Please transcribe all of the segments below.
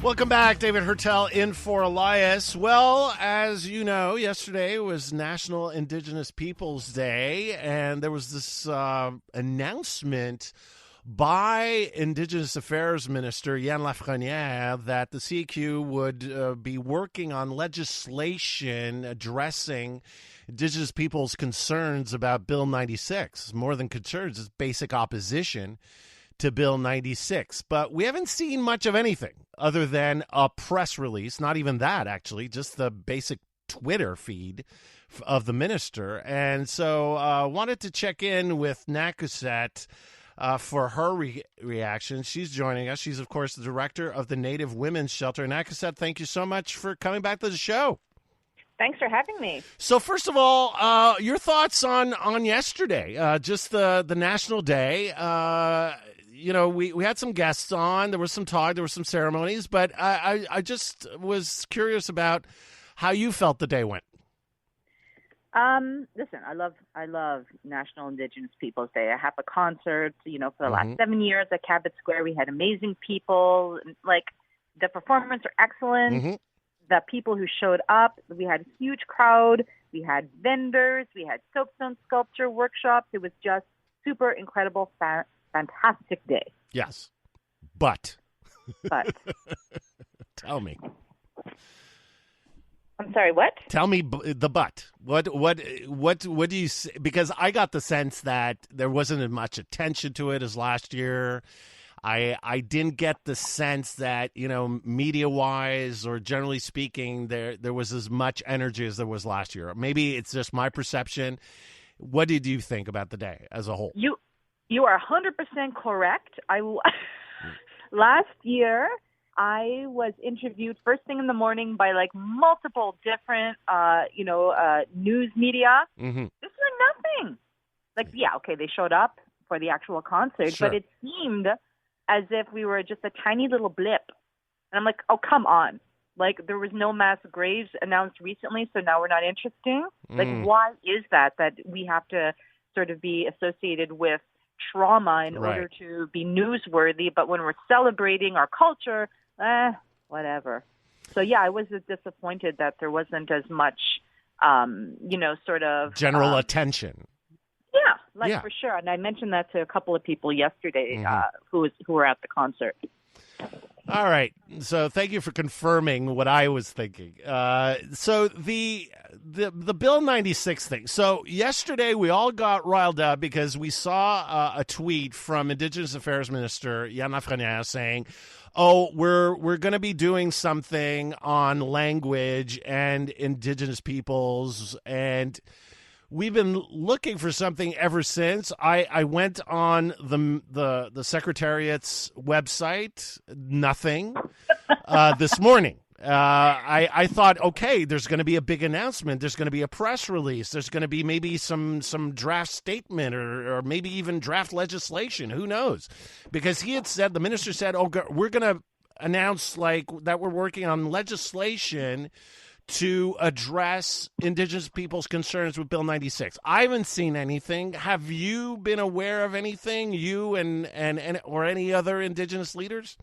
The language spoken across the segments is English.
Welcome back. David Hertel in for Elias. Well, as you know, yesterday was National Indigenous Peoples Day, and there was this announcement by Indigenous Affairs Minister Yann Lafrenière that the CQ would be working on legislation addressing Indigenous peoples' concerns about Bill 96. More than concerns, it's basic opposition to Bill 96. But we haven't seen much of anything other than a press release, not even that, actually, just the basic Twitter feed of the minister. And so I wanted to check in with Nakuset for her reaction. She's joining us. She's, of course, the director of the Native Women's Shelter. Nakuset, thank you so much for coming back to the show. Thanks for having me. So first of all, your thoughts on yesterday, just the National Day. You know, we had some guests on. There was some talk. There were some ceremonies. But I just was curious about how you felt the day went. Listen, I love National Indigenous Peoples Day. I have a concert, for the last 7 years at Cabot Square. We had amazing people. Like, the performers are excellent. Mm-hmm. The people who showed up, we had a huge crowd. We had vendors. We had soapstone sculpture workshops. It was just super incredible, fantastic day. Yes. But. Tell me. I'm sorry, what? Tell me the but. What do you say? Because I got the sense that there wasn't as much attention to it as last year. I didn't get the sense that, media-wise or generally speaking, there was as much energy as there was last year. Maybe it's just my perception. What did you think about the day as a whole? You are 100% correct. Last year, I was interviewed first thing in the morning by multiple different, news media. Mm-hmm. This was nothing. They showed up for the actual concert, sure. But it seemed as if we were just a tiny little blip. And I'm like, oh, come on. There was no mass graves announced recently, so now we're not interesting. Why is that we have to sort of be associated with trauma in order to be newsworthy, but when we're celebrating our culture, whatever. So, I was disappointed that there wasn't as much, sort of general attention. Yeah, for sure. And I mentioned that to a couple of people yesterday who were at the concert. All right. So thank you for confirming what I was thinking. So the Bill 96 thing. So yesterday we all got riled up because we saw a tweet from Indigenous Affairs Minister Yann Lafrenière saying, oh, we're going to be doing something on language and Indigenous peoples, and we've been looking for something ever since. I went on the Secretariat's website, nothing. This morning, I thought, okay, there's going to be a big announcement. There's going to be a press release. There's going to be maybe some draft statement or maybe even draft legislation. Who knows? Because the minister said, oh, we're going to announce that we're working on legislation to address Indigenous people's concerns with Bill 96. I haven't seen anything. Have you been aware of anything, you and or any other Indigenous leaders?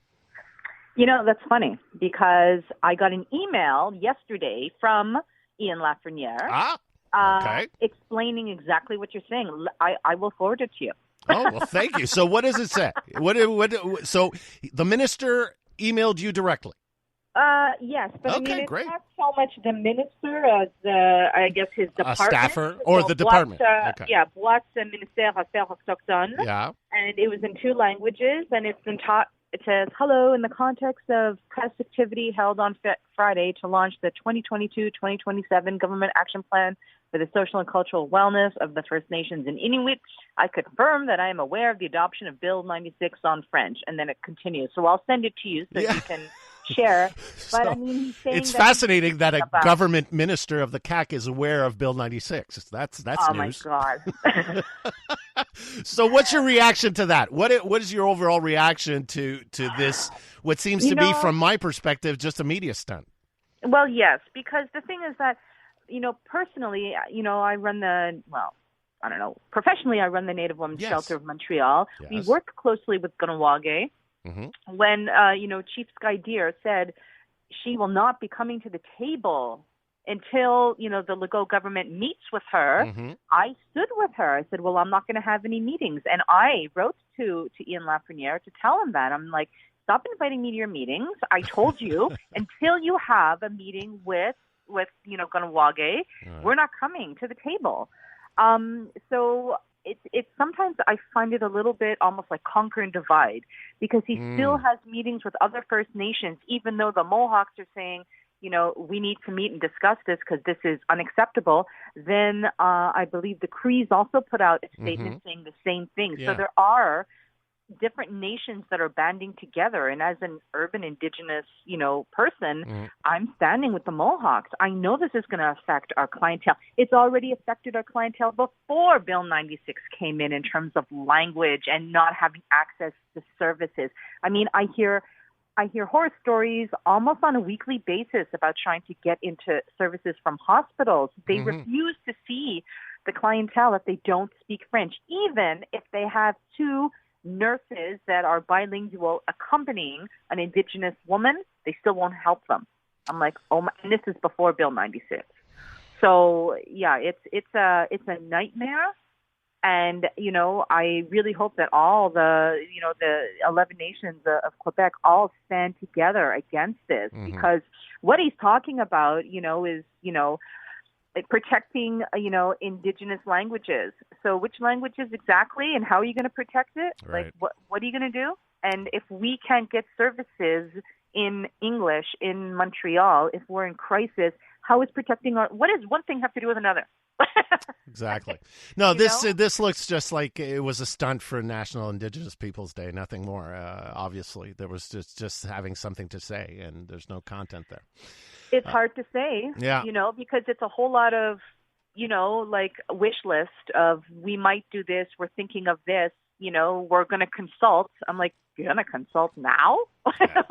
That's funny because I got an email yesterday from Ian Lafrenière explaining exactly what you're saying. I will forward it to you. Oh, well, thank you. So what does it say? So the minister emailed you directly? Yes, but it's great. Not so much the minister as I guess his department. A staffer or the department. Boîte Ministère Affaires Autochtones. Yeah. And it was in 2 languages, and it says, hello, in the context of press activity held on Friday to launch the 2022-2027 Government Action Plan for the Social and Cultural Wellness of the First Nations and Inuit, I confirm that I am aware of the adoption of Bill 96 on French. And then it continues. So I'll send it to you so you can share. But he's saying it's fascinating that a government minister of the CAQ is aware of Bill 96. That's oh news. Oh my God! So, what's your reaction to that? What is your overall reaction to this? What seems to be, from my perspective, just a media stunt. Well, yes, because the thing is that personally, I run professionally, I run the Native Women's Shelter of Montreal. Yes. We work closely with Ganawage. when, Chief Sky Deer said she will not be coming to the table until, the Legault government meets with her, I stood with her. I said, well, I'm not going to have any meetings. And I wrote to Ian Lafreniere to tell him that. I'm like, stop inviting me to your meetings. I told you until you have a meeting with Ganawage, we're not coming to the table. So it's sometimes I find it a little bit almost like conquer and divide, because he still has meetings with other First Nations, even though the Mohawks are saying, we need to meet and discuss this because this is unacceptable. Then I believe the Crees also put out a statement saying the same thing. Yeah. So there are different nations that are banding together. And as an urban Indigenous, person, I'm standing with the Mohawks. I know this is going to affect our clientele. It's already affected our clientele before Bill 96 came in terms of language and not having access to services. I mean, I hear horror stories almost on a weekly basis about trying to get into services from hospitals. They refuse to see the clientele if they don't speak French, even if they have two nurses that are bilingual accompanying an Indigenous woman. They still won't help them. I'm like, oh my, and this is before Bill 96. So yeah, it's a nightmare. And, I really hope that all the 11 nations of Quebec all stand together against this, because what he's talking about, is, like protecting, Indigenous languages. So which languages exactly, and how are you going to protect it? Right. Like, what are you going to do? And if we can't get services in English in Montreal, if we're in crisis, how is protecting what does one thing have to do with another? Exactly. No, this looks just like it was a stunt for National Indigenous Peoples Day, nothing more. Obviously, there was just having something to say, and there's no content there. It's hard to say, because it's a whole lot of, like wish list of we might do this, we're thinking of this, we're going to consult. I'm like, you're going to consult now? Yeah.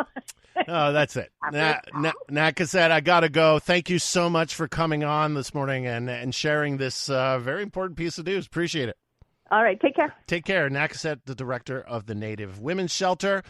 Oh, that's it. Nakuset, I got to go. Thank you so much for coming on this morning and sharing this very important piece of news. Appreciate it. All right. Take care. Take care. Nakuset, the director of the Native Women's Shelter.